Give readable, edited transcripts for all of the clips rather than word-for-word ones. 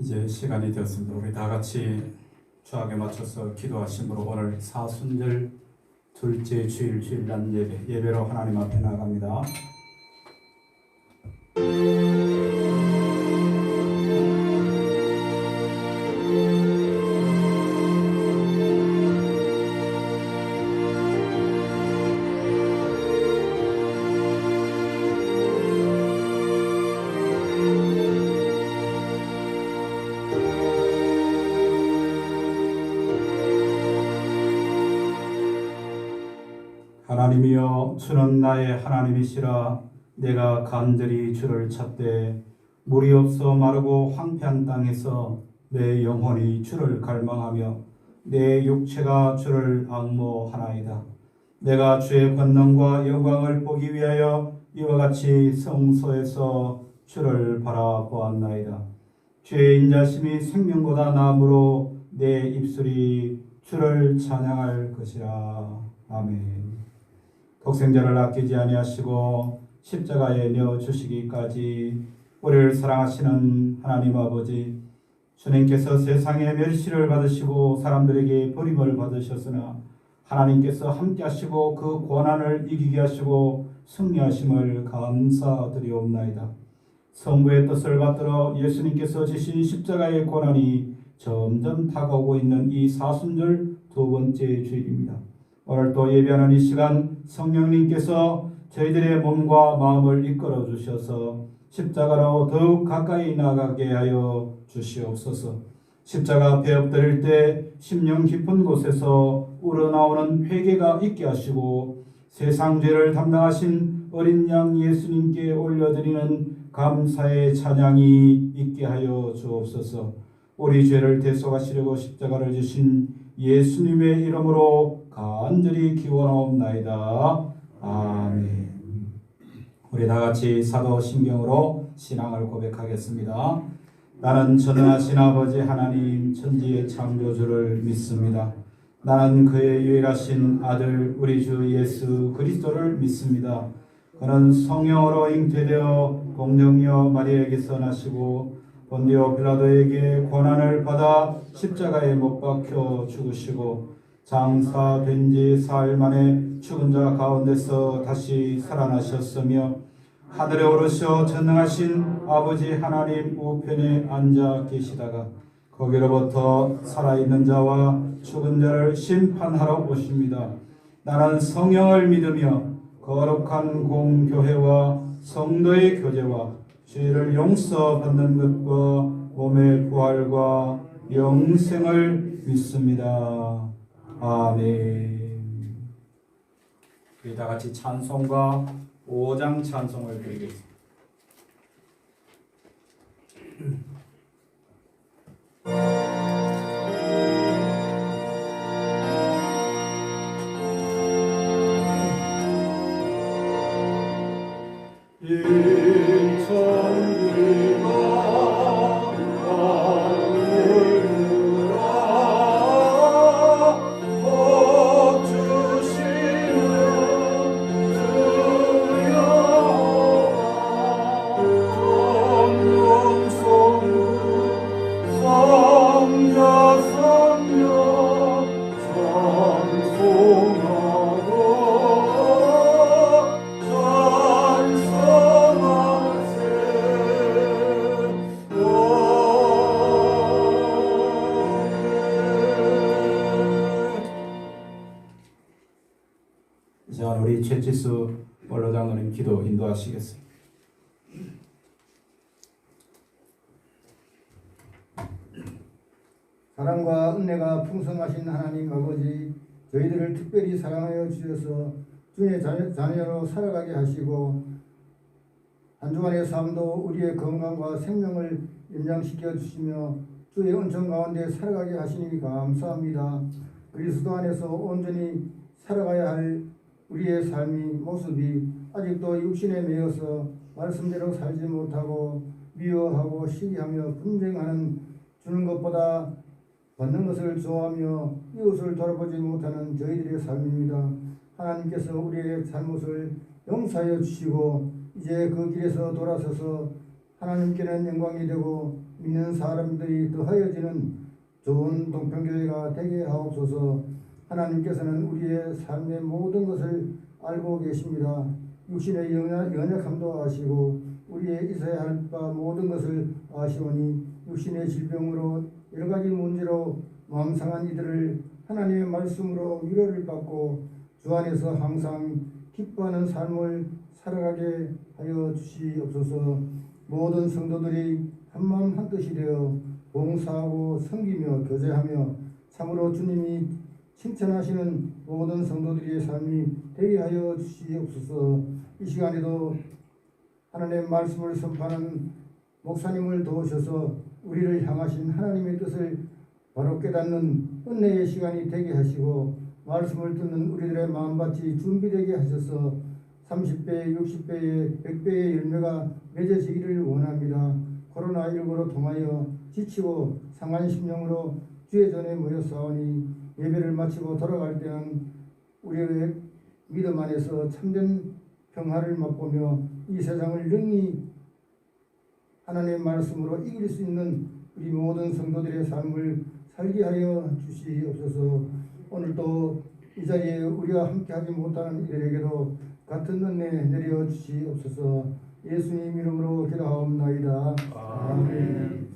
이제 시간이 되었습니다. 우리 다 같이 주학에 맞춰서 기도하심으로 오늘 사순절 둘째 주일 주일날 예배로 하나님 앞에 나아갑니다. 하나님이여, 주는 나의 하나님이시라. 내가 간절히 주를 찾되 물이 없어 마르고 황폐한 땅에서 내 영혼이 주를 갈망하며 내 육체가 주를 앙모하나이다. 내가 주의 권능과 영광을 보기 위하여 이와 같이 성소에서 주를 바라보았나이다. 주의 인자심이 생명보다 나음으로 내 입술이 주를 찬양할 것이라. 아멘. 독생자를 아끼지 아니하시고 십자가에 내어 주시기까지 우리를 사랑하시는 하나님 아버지, 주님께서 세상의 멸시를 받으시고 사람들에게 버림을 받으셨으나 하나님께서 함께 하시고 그 고난을 이기게 하시고 승리하심을 감사드리옵나이다. 성부의 뜻을 받들어 예수님께서 지신 십자가의 고난이 점점 다가오고 있는 이 사순절 두 번째 주일입니다. 오늘 또 예배하는 이 시간 성령님께서 저희들의 몸과 마음을 이끌어 주셔서 십자가로 더욱 가까이 나가게 하여 주시옵소서. 십자가 앞에 엎드릴 때 심령 깊은 곳에서 우러나오는 회개가 있게 하시고 세상 죄를 담당하신 어린 양 예수님께 올려드리는 감사의 찬양이 있게 하여 주옵소서. 우리 죄를 대속하시려고 십자가를 주신 예수님의 이름으로 간절히 기원하옵나이다. 아멘. 우리 다 같이 사도신경으로 신앙을 고백하겠습니다. 나는 전능하신 아버지 하나님 천지의 창조주를 믿습니다. 나는 그의 유일하신 아들 우리 주 예수 그리스도를 믿습니다. 그는 성령으로 잉태되어 공정녀 마리아에게서 나시고 본디오 빌라도에게 고난을 받아 십자가에 못 박혀 죽으시고 장사된 지 사흘 만에 죽은 자 가운데서 다시 살아나셨으며 하늘에 오르셔 전능하신 아버지 하나님 우편에 앉아 계시다가 거기로부터 살아있는 자와 죽은 자를 심판하러 오십니다. 나는 성령을 믿으며 거룩한 공교회와 성도의 교제와 죄를 용서받는 것과 몸의 부활과 영생을 믿습니다. 아멘. 우리 다 같이 찬송가 5장 찬송을 드리겠습니다. 우리 최치수 원로장로님 기도 인도하시겠습니다. 사랑과 은혜가 풍성하신 하나님 아버지, 저희들을 특별히 사랑하여 주셔서 주의 자녀로 살아가게 하시고 한 주간의 삶도 우리의 건강과 생명을 연장시켜 주시며 주의 은총 가운데 살아가게 하시니 감사합니다. 그리스도 안에서 온전히 살아가야 할 우리의 삶이 모습이 아직도 육신에 매여서 말씀대로 살지 못하고 미워하고 시기하며 분쟁하는 주는 것보다 받는 것을 좋아하며 이웃을 돌아보지 못하는 저희들의 삶입니다. 하나님께서 우리의 잘못을 용서하여 주시고 이제 그 길에서 돌아서서 하나님께는 영광이 되고 믿는 사람들이 더하여지는 좋은 동평교회가 되게 하옵소서. 하나님께서는 우리의 삶의 모든 것을 알고 계십니다. 육신의 연약함도 아시고 우리의 있어야 할 바 모든 것을 아시오니 육신의 질병으로 여러 가지 문제로 마음 상한 이들을 하나님의 말씀으로 위로를 받고 주 안에서 항상 기뻐하는 삶을 살아가게 하여 주시옵소서. 모든 성도들이 한마음 한뜻이 되어 봉사하고 섬기며 교제하며 참으로 주님이 칭찬하시는 모든 성도들의 삶이 되게 하여 주시옵소서. 이 시간에도 하나님의 말씀을 선포하는 목사님을 도우셔서 우리를 향하신 하나님의 뜻을 바로 깨닫는 은혜의 시간이 되게 하시고 말씀을 듣는 우리들의 마음밭이 준비되게 하셔서 30배, 60배의 100배의 열매가 맺어지기를 원합니다. 코로나19로 통하여 지치고 상한 심령으로 주의 전에 모였사오니 예배를 마치고 돌아갈 때는 우리의 믿음 안에서 참된 평화를 맛보며 이 세상을 능히 하나님의 말씀으로 이길 수 있는 우리 모든 성도들의 삶을 살게 하여 주시옵소서. 오늘도 이 자리에 우리가 함께하지 못하는 이들에게도 같은 은혜 내려 주시옵소서. 예수님 이름으로 기도하옵나이다. 아멘.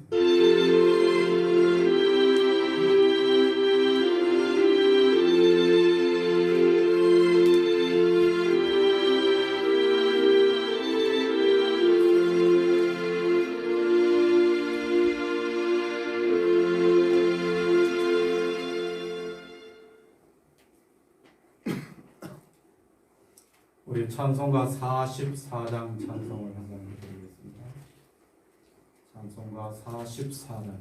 우리 찬송가 44장 찬송을 한번 드리겠습니다. 찬송가 44장.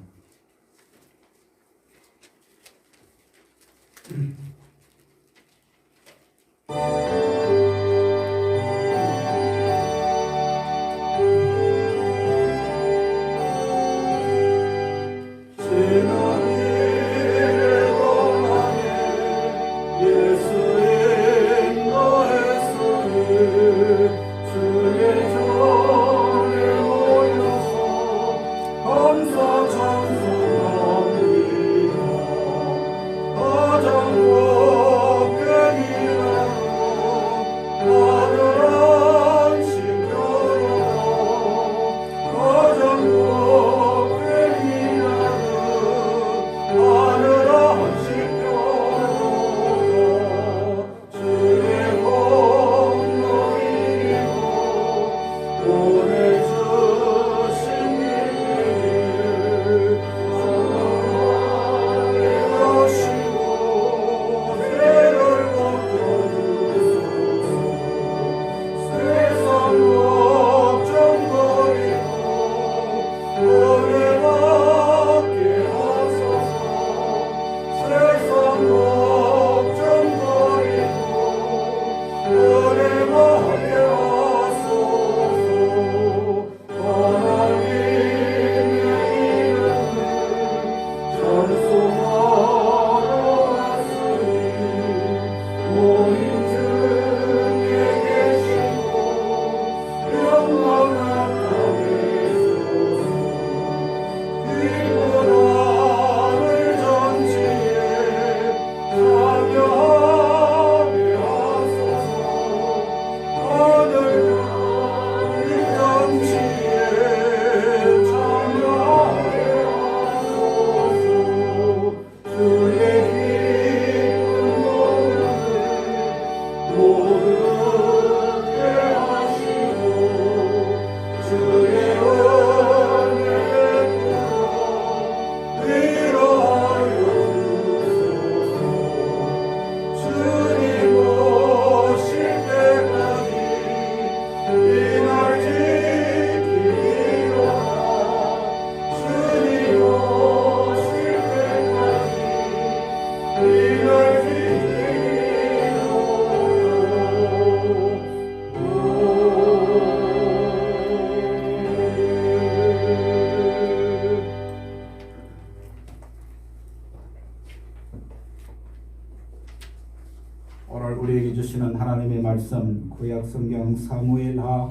오늘 우리에게 주시는 하나님의 말씀 구약 성경 사무엘하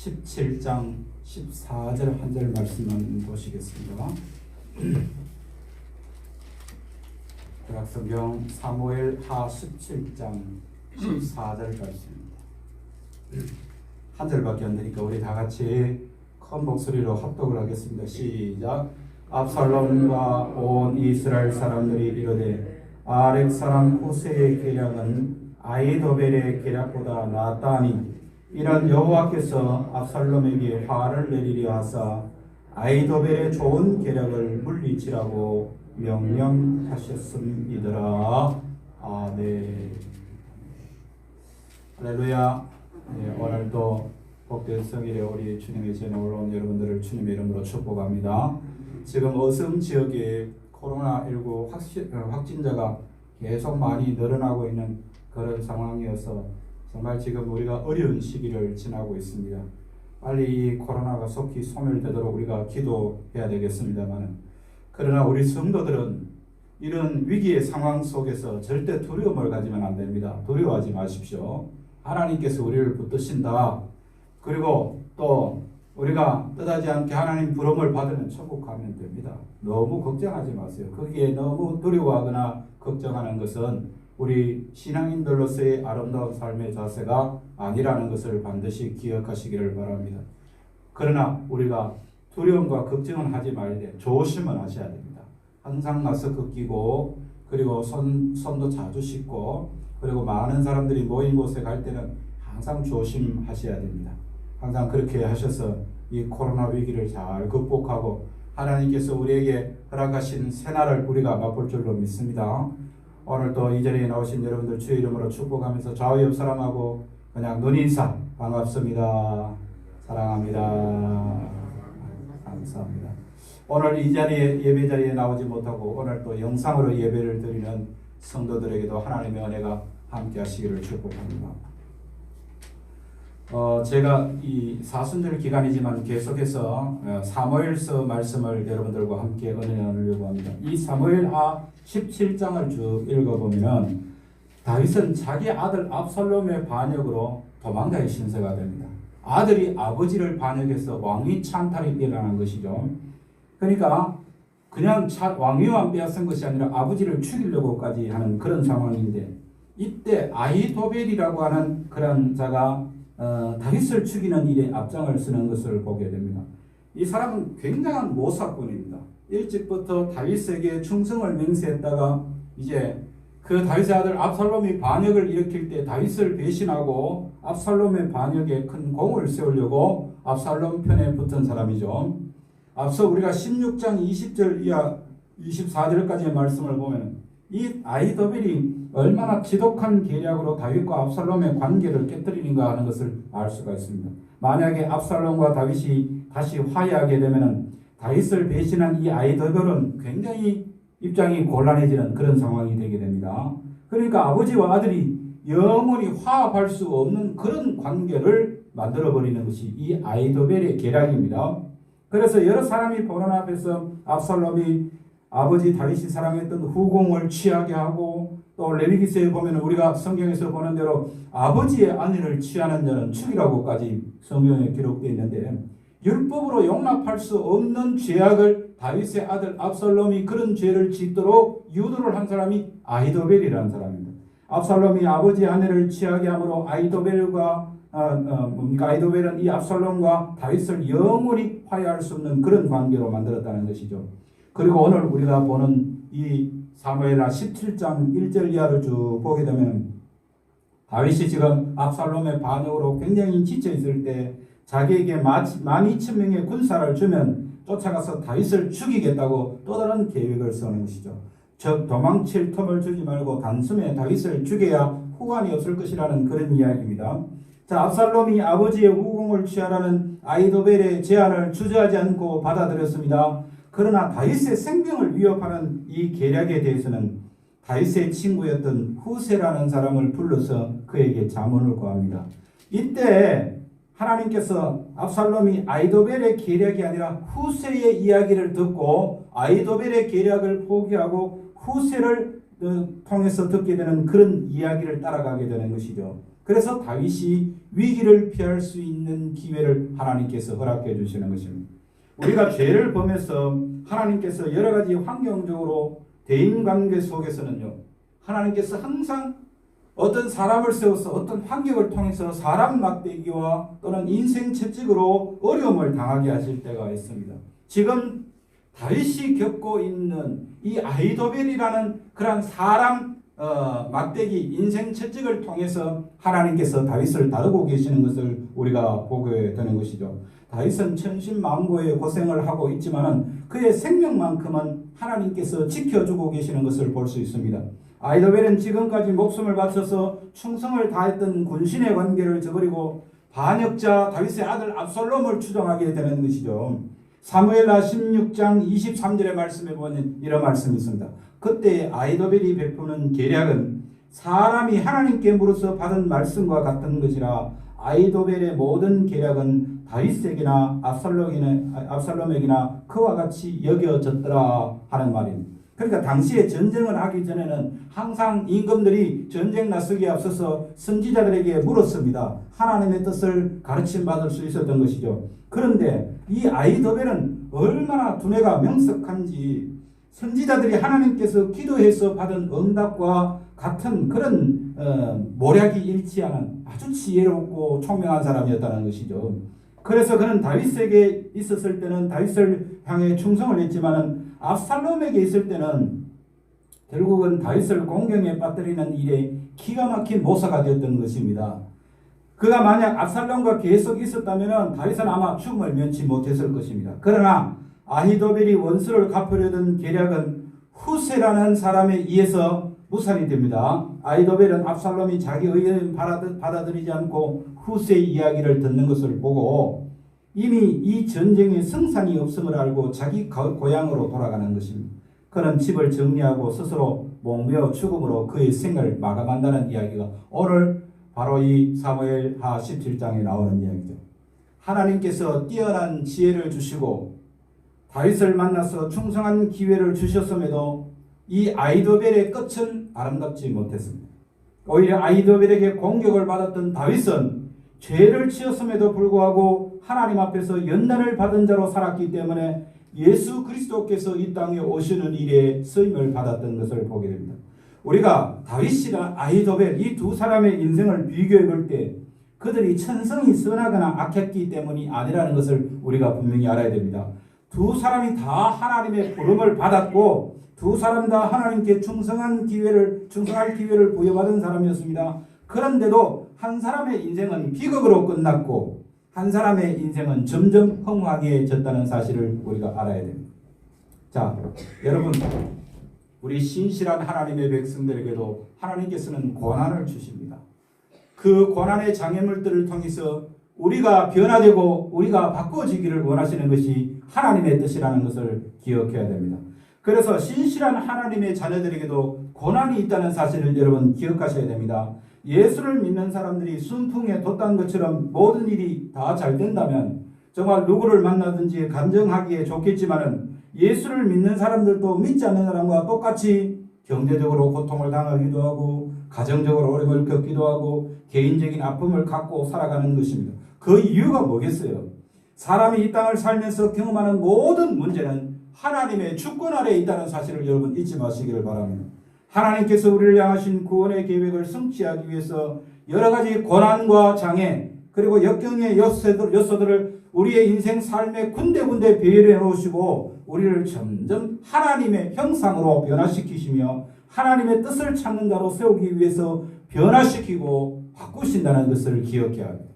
17장 14절 한 절 말씀만 보시겠습니다. 대학성경 사무엘하 17장 14절 말씀입니다. 한 절밖에 안 되니까 우리 다 같이 큰 목소리로 합독을 하겠습니다. 시작. 압살롬과 온 이스라엘 사람들이 이르되 아렉 사람 후세의 계략은 아히도벨의 계략보다 낫다니 이런 여호와께서 압살롬에게 화를 내리려 하사 아히도벨의 좋은 계략을 물리치라고 명령하셨음이더라. 아멘. 할렐루야. 네, 오늘도 복된 성일에 우리 주님의 전에 올라온 여러분들을 주님의 이름으로 축복합니다. 지금 어섬 지역에 코로나19 확진자가 계속 많이 늘어나고 있는 그런 상황이어서 정말 지금 우리가 어려운 시기를 지나고 있습니다. 빨리 이 코로나가 속히 소멸되도록 우리가 기도해야 되겠습니다만, 그러나 우리 성도들은 이런 위기의 상황 속에서 절대 두려움을 가지면 안 됩니다. 두려워하지 마십시오. 하나님께서 우리를 붙드신다. 그리고 또 우리가 뜻하지 않게 하나님 부름을 받으면 천국 가면 됩니다. 너무 걱정하지 마세요. 거기에 너무 두려워하거나 걱정하는 것은 우리 신앙인들로서의 아름다운 삶의 자세가 아니라는 것을 반드시 기억하시기를 바랍니다. 그러나 우리가 두려움과 걱정은 하지 말아야 돼요. 조심은 하셔야 됩니다. 항상 마스크 끼고, 그리고 손도 자주 씻고, 그리고 많은 사람들이 모인 곳에 갈 때는 항상 조심하셔야 됩니다. 항상 그렇게 하셔서 이 코로나 위기를 잘 극복하고 하나님께서 우리에게 허락하신 새날을 우리가 맛볼 줄로 믿습니다. 오늘 또 이 자리에 나오신 여러분들 주의 이름으로 축복하면서 좌우 옆 사람하고 그냥 눈인사 반갑습니다. 사랑합니다. 감사합니다. 오늘 이 자리에 예배 자리에 나오지 못하고 오늘 또 영상으로 예배를 드리는 성도들에게도 하나님의 은혜가 함께 하시기를 축복합니다. 제가 이 사순절 기간이지만 계속해서 사무엘서 말씀을 여러분들과 함께 은혜 나누려고 합니다. 이 사무엘하 17장을 쭉 읽어보면 다윗은 자기 아들 압살롬의 반역으로 도망자의 신세가 됩니다. 아들이 아버지를 반역해서 왕위 찬탈이 일어난 것이죠. 그러니까 그냥 왕위만 빼앗은 것이 아니라 아버지를 죽이려고까지 하는 그런 상황인데, 이때 아히도벨이라고 하는 그런 자가 다윗을 죽이는 일에 앞장을 서는 것을 보게 됩니다. 이 사람은 굉장한 모사꾼입니다. 일찍부터 다윗에게 충성을 맹세했다가 이제 그 다윗의 아들 압살롬이 반역을 일으킬 때 다윗을 배신하고 압살롬의 반역에 큰 공을 세우려고 압살롬 편에 붙은 사람이죠. 앞서 우리가 16장 20절 이하 24절까지의 말씀을 보면 이 아히도벨이 얼마나 지독한 계략으로 다윗과 압살롬의 관계를 깨뜨리는가 하는 것을 알 수가 있습니다. 만약에 압살롬과 다윗이 다시 화해하게 되면 다윗을 배신한 이 아히도벨은 굉장히 입장이 곤란해지는 그런 상황이 되게 됩니다. 그러니까 아버지와 아들이 영원히 화합할 수 없는 그런 관계를 만들어버리는 것이 이 아히도벨의 계략입니다. 그래서 여러 사람이 보는 앞에서 압살롬이 아버지 다윗이 사랑했던 후궁을 취하게 하고, 또 레위기서에 보면 우리가 성경에서 보는 대로 아버지의 아내를 취하는 자는 죽이라고까지 성경에 기록되어 있는데, 율법으로 용납할 수 없는 죄악을 다윗의 아들 압살롬이 그런 죄를 짓도록 유도를 한 사람이 아히도벨이라는 사람입니다. 압살롬이 아버지의 아내를 취하게 함으로 아히도벨은 이 압살롬과 다윗을 영원히 화해할 수 없는 그런 관계로 만들었다는 것이죠. 그리고 오늘 우리가 보는 이 사무엘하 17장 1절 이하를 쭉 보게 되면 다윗이 지금 압살롬의 반역으로 굉장히 지쳐 있을 때 자기에게 12,000명의 군사를 주면 쫓아가서 다윗을 죽이겠다고 또 다른 계획을 세우는 것이죠. 즉 도망칠 틈을 주지 말고 단숨에 다윗을 죽여야 후환이 없을 것이라는 그런 이야기입니다. 자, 압살롬이 아버지의 후궁을 취하라는 아히도벨의 제안을 주저하지 않고 받아들였습니다. 그러나 다윗의 생명을 위협하는 이 계략에 대해서는 다윗의 친구였던 후세라는 사람을 불러서 그에게 자문을 구합니다. 이때 하나님께서 압살롬이 아히도벨의 계략이 아니라 후세의 이야기를 듣고 아히도벨의 계략을 포기하고 후세를 통해서 듣게 되는 그런 이야기를 따라가게 되는 것이죠. 그래서 다윗이 위기를 피할 수 있는 기회를 하나님께서 허락해 주시는 것입니다. 우리가 죄를 범해서 하나님께서 여러 가지 환경적으로 대인관계 속에서는요, 하나님께서 항상 어떤 사람을 세워서 어떤 환경을 통해서 사람 막대기와 또는 인생 채찍으로 어려움을 당하게 하실 때가 있습니다. 지금 다윗이 겪고 있는 이 아히도벨이라는 그런 사람 막대기 인생 채찍을 통해서 하나님께서 다윗을 다루고 계시는 것을 우리가 보게 되는 것이죠. 다윗은 천신만고의 고생을 하고 있지만은 그의 생명만큼은 하나님께서 지켜주고 계시는 것을 볼 수 있습니다. 아히도벨은 지금까지 목숨을 바쳐서 충성을 다했던 군신의 관계를 저버리고 반역자 다윗의 아들 압살롬을 추종하게 되는 것이죠. 사무엘하 16장 23절의 말씀에 보면 이런 말씀이 있습니다. 그때 아히도벨이 베푸는 계략은 사람이 하나님께 물어서 받은 말씀과 같은 것이라 아히도벨의 모든 계략은 다윗에게나 압살롬에게나 그와 같이 여겨졌더라 하는 말입니다. 그러니까 당시에 전쟁을 하기 전에는 항상 임금들이 전쟁 나서기에 앞서서 선지자들에게 물었습니다. 하나님의 뜻을 가르침 받을 수 있었던 것이죠. 그런데 이 아히도벨은 얼마나 두뇌가 명석한지 선지자들이 하나님께서 기도해서 받은 응답과 같은 그런 모략이 일치하는 아주 지혜롭고 총명한 사람이었다는 것이죠. 그래서 그는 다윗에게 있었을 때는 다윗을 향해 충성을 했지만은 압살롬에게 있을 때는 결국은 다윗을 공경에 빠뜨리는 일에 기가 막힌 모사가 되었던 것입니다. 그가 만약 압살롬과 계속 있었다면 다윗은 아마 죽음을 면치 못했을 것입니다. 그러나 아히도벨이 원수를 갚으려던 계략은 후세라는 사람에 의해서 무산이 됩니다. 아히도벨은 압살롬이 자기 의견을 받아들이지 않고 후세의 이야기를 듣는 것을 보고 이미 이 전쟁에 승산이 없음을 알고 자기 고향으로 돌아가는 것입니다. 그는 집을 정리하고 스스로 목매어 죽음으로 그의 생을 마감한다는 이야기가 오늘 바로 이 사무엘하 17장에 나오는 이야기죠. 하나님께서 뛰어난 지혜를 주시고 다윗을 만나서 충성한 기회를 주셨음에도 이 아히도벨의 끝은 아름답지 못했습니다. 오히려 아히도벨에게 공격을 받았던 다윗은 죄를 지었음에도 불구하고 하나님 앞에서 연단을 받은 자로 살았기 때문에 예수 그리스도께서 이 땅에 오시는 일에 쓰임을 받았던 것을 보게 됩니다. 우리가 다윗이나 아히도벨 이 두 사람의 인생을 비교해 볼 때 그들이 천성이 선하거나 악했기 때문이 아니라는 것을 우리가 분명히 알아야 됩니다. 두 사람이 다 하나님의 부름을 받았고 두 사람 다 하나님께 충성할 기회를 부여받은 사람이었습니다. 그런데도 한 사람의 인생은 비극으로 끝났고 한 사람의 인생은 점점 허무하게졌다는 사실을 우리가 알아야 됩니다. 자, 여러분, 우리 신실한 하나님의 백성들에게도 하나님께서는 고난을 주십니다. 그 고난의 장애물들을 통해서 우리가 변화되고 우리가 바꿔지기를 원하시는 것이 하나님의 뜻이라는 것을 기억해야 됩니다. 그래서 신실한 하나님의 자녀들에게도 고난이 있다는 사실을 여러분 기억하셔야 됩니다. 예수를 믿는 사람들이 순풍에 돛단 것처럼 모든 일이 다 잘 된다면 정말 누구를 만나든지 간증하기에 좋겠지만은 예수를 믿는 사람들도 믿지 않는 사람과 똑같이 경제적으로 고통을 당하기도 하고 가정적으로 어려움을 겪기도 하고 개인적인 아픔을 갖고 살아가는 것입니다. 그 이유가 뭐겠어요? 사람이 이 땅을 살면서 경험하는 모든 문제는 하나님의 주권 아래에 있다는 사실을 여러분 잊지 마시기를 바랍니다. 하나님께서 우리를 향하신 구원의 계획을 성취하기 위해서 여러 가지 고난과 장애 그리고 역경의 요소들을 우리의 인생 삶에 군데군데 배열해 놓으시고 우리를 점점 하나님의 형상으로 변화시키시며 하나님의 뜻을 찾는 자로 세우기 위해서 변화시키고 바꾸신다는 것을 기억해야 합니다.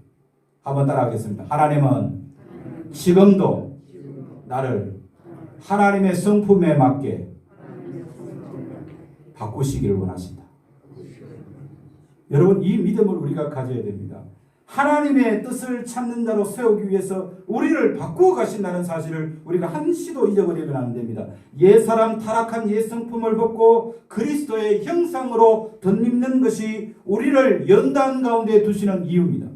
한번 따라하겠습니다. 하나님은 지금도 나를 하나님의 성품에 맞게 바꾸시기를 원하신다. 여러분, 이 믿음을 우리가 가져야 됩니다. 하나님의 뜻을 찾는 자로 세우기 위해서 우리를 바꾸어 가신다는 사실을 우리가 한시도 잊어버리면 안 됩니다. 옛사람 타락한 옛 성품을 벗고 그리스도의 형상으로 덧입는 것이 우리를 연단 가운데 두시는 이유입니다.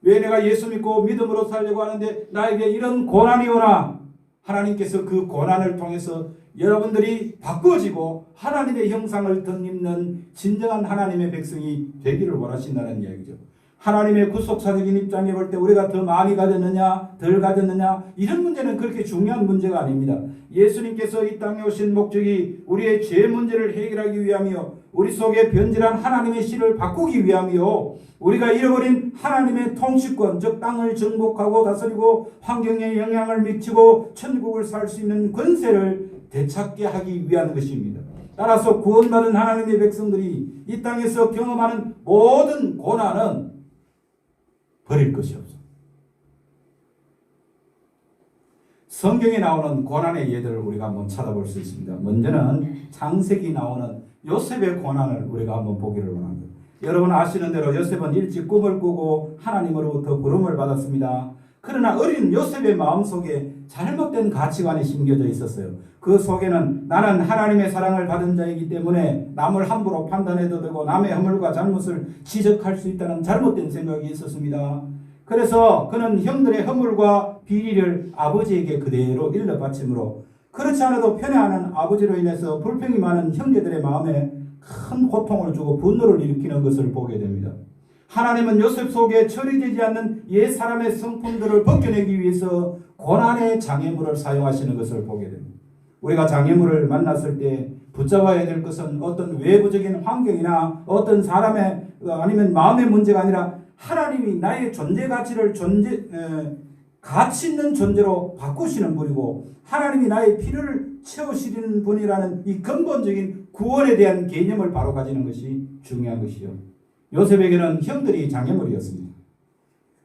왜 내가 예수 믿고 믿음으로 살려고 하는데 나에게 이런 고난이 오나? 하나님께서 그 고난을 통해서 여러분들이 바꿔지고 하나님의 형상을 덧입는 진정한 하나님의 백성이 되기를 원하신다는 이야기죠. 하나님의 구속사적인 입장에 볼 때 우리가 더 많이 가졌느냐 덜 가졌느냐 이런 문제는 그렇게 중요한 문제가 아닙니다. 예수님께서 이 땅에 오신 목적이 우리의 죄 문제를 해결하기 위함이요 우리 속에 변질한 하나님의 씨를 바꾸기 위함이요 우리가 잃어버린 하나님의 통치권 즉 땅을 정복하고 다스리고 환경에 영향을 미치고 천국을 살 수 있는 권세를 되찾게 하기 위한 것입니다. 따라서 구원받은 하나님의 백성들이 이 땅에서 경험하는 모든 고난은 버릴 것이 없어. 성경에 나오는 고난의 예들을 우리가 한번 찾아볼 수 있습니다. 먼저는 창세기 나오는 요셉의 고난을 우리가 한번 보기를 원합니다. 여러분 아시는 대로 요셉은 일찍 꿈을 꾸고 하나님으로부터 부름을 받았습니다. 그러나 어린 요셉의 마음속에 잘못된 가치관이 심겨져 있었어요. 그 속에는 나는 하나님의 사랑을 받은 자이기 때문에 남을 함부로 판단해도 되고 남의 허물과 잘못을 지적할 수 있다는 잘못된 생각이 있었습니다. 그래서 그는 형들의 허물과 비리를 아버지에게 그대로 일러 바치므로 그렇지 않아도 편애하는 아버지로 인해서 불평이 많은 형제들의 마음에 큰 고통을 주고 분노를 일으키는 것을 보게 됩니다. 하나님은 요셉 속에 처리되지 않는 옛 사람의 성품들을 벗겨내기 위해서 고난의 장애물을 사용하시는 것을 보게 됩니다. 우리가 장애물을 만났을 때 붙잡아야 될 것은 어떤 외부적인 환경이나 어떤 사람의 아니면 마음의 문제가 아니라 하나님이 나의 존재 가치를 가치 있는 존재로 바꾸시는 분이고 하나님이 나의 필요를 채우시는 분이라는 이 근본적인 구원에 대한 개념을 바로 가지는 것이 중요한 것이죠. 요셉에게는 형들이 장애물이었습니다.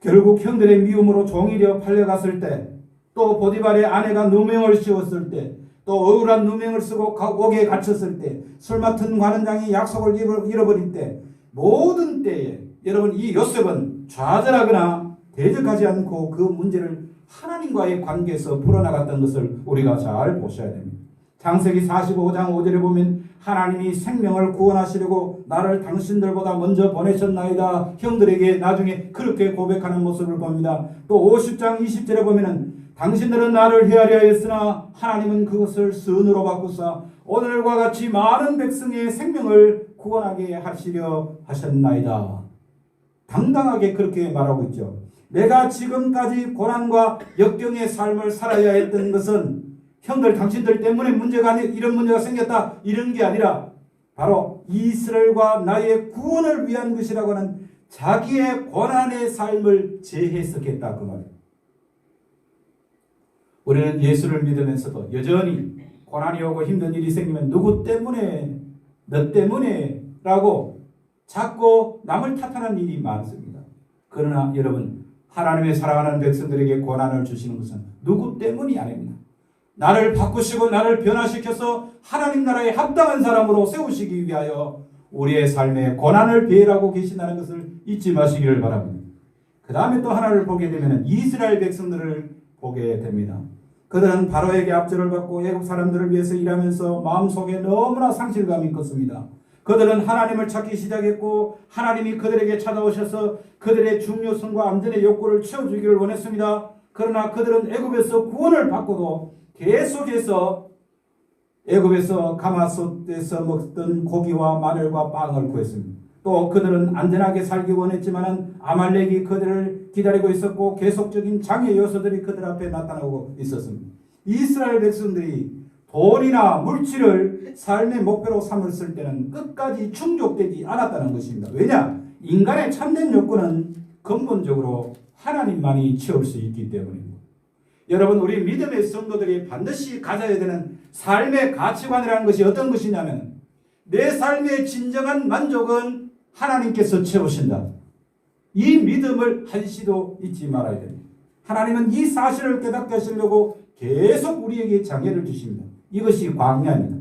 결국 형들의 미움으로 종이 되어 팔려갔을 때, 또 보디발의 아내가 누명을 씌웠을 때, 또 억울한 누명을 쓰고 옥에 갇혔을 때, 술 맡은 관원장이 약속을 잃어버릴 때, 모든 때에 여러분 이 요셉은 좌절하거나 대적하지 않고 그 문제를 하나님과의 관계에서 풀어나갔던 것을 우리가 잘 보셔야 됩니다. 창세기 45장 5절에 보면 하나님이 생명을 구원하시려고 나를 당신들보다 먼저 보내셨나이다. 형들에게 나중에 그렇게 고백하는 모습을 봅니다. 또 50장 20절에 보면은 당신들은 나를 헤아려 했으나 하나님은 그것을 선으로 바꾸사 오늘과 같이 많은 백성의 생명을 구원하게 하시려 하셨나이다. 당당하게 그렇게 말하고 있죠. 내가 지금까지 고난과 역경의 삶을 살아야 했던 것은 형들 당신들 때문에 문제가 이런 문제가 생겼다 이런 게 아니라 바로 이스라엘과 나의 구원을 위한 것이라고 하는 자기의 고난의 삶을 재해석했다 그 말이에요. 우리는 예수를 믿으면서도 여전히 고난이 오고 힘든 일이 생기면 누구 때문에 너 때문에 라고 자꾸 남을 탓하는 일이 많습니다. 그러나 여러분 하나님의 사랑하는 백성들에게 고난을 주시는 것은 누구 때문이 아닙니다. 나를 바꾸시고 나를 변화시켜서 하나님 나라에 합당한 사람으로 세우시기 위하여 우리의 삶에 고난을 배열하고 계신다는 것을 잊지 마시기를 바랍니다. 그 다음에 또 하나를 보게 되면 이스라엘 백성들을 보게 됩니다. 그들은 바로에게 압제를 받고 애국 사람들을 위해서 일하면서 마음속에 너무나 상실감이 컸습니다. 그들은 하나님을 찾기 시작했고 하나님이 그들에게 찾아오셔서 그들의 중요성과 안전의 욕구를 채워주기를 원했습니다. 그러나 그들은 애굽에서 구원을 받고도 계속해서 애굽에서 가마솥에서 먹던 고기와 마늘과 빵을 구했습니다. 또 그들은 안전하게 살기 원했지만 아말렉이 그들을 기다리고 있었고 계속적인 장애 요소들이 그들 앞에 나타나고 있었습니다. 이스라엘 백성들이 돈이나 물질을 삶의 목표로 삼았을 때는 끝까지 충족되지 않았다는 것입니다. 왜냐? 인간의 참된 욕구는 근본적으로 하나님만이 채울 수 있기 때문입니다. 여러분 우리 믿음의 성도들이 반드시 가져야 되는 삶의 가치관이라는 것이 어떤 것이냐면 내 삶의 진정한 만족은 하나님께서 채우신다. 이 믿음을 한시도 잊지 말아야 됩니다. 하나님은 이 사실을 깨닫게 하시려고 계속 우리에게 장애를 주십니다. 이것이 광야입니다.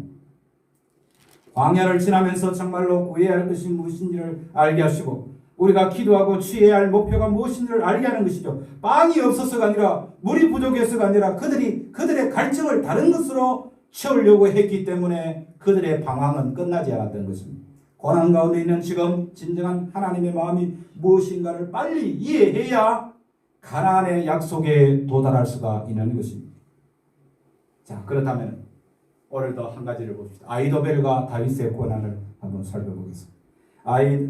광야를 지나면서 정말로 구해야 할 것이 무엇인지를 알게 하시고 우리가 기도하고 취해야 할 목표가 무엇인지를 알게 하는 것이죠. 빵이 없어서가 아니라 물이 부족해서가 아니라 그들의 갈증을 다른 것으로 채우려고 했기 때문에 그들의 방황은 끝나지 않았던 것입니다. 고난 가운데 있는 지금 진정한 하나님의 마음이 무엇인가를 빨리 이해해야 가나안의 약속에 도달할 수가 있는 것입니다. 자, 그렇다면 오늘도 한 가지를 봅시다. 아이도벨과 다윗의 고난을 한번 살펴보겠습니다.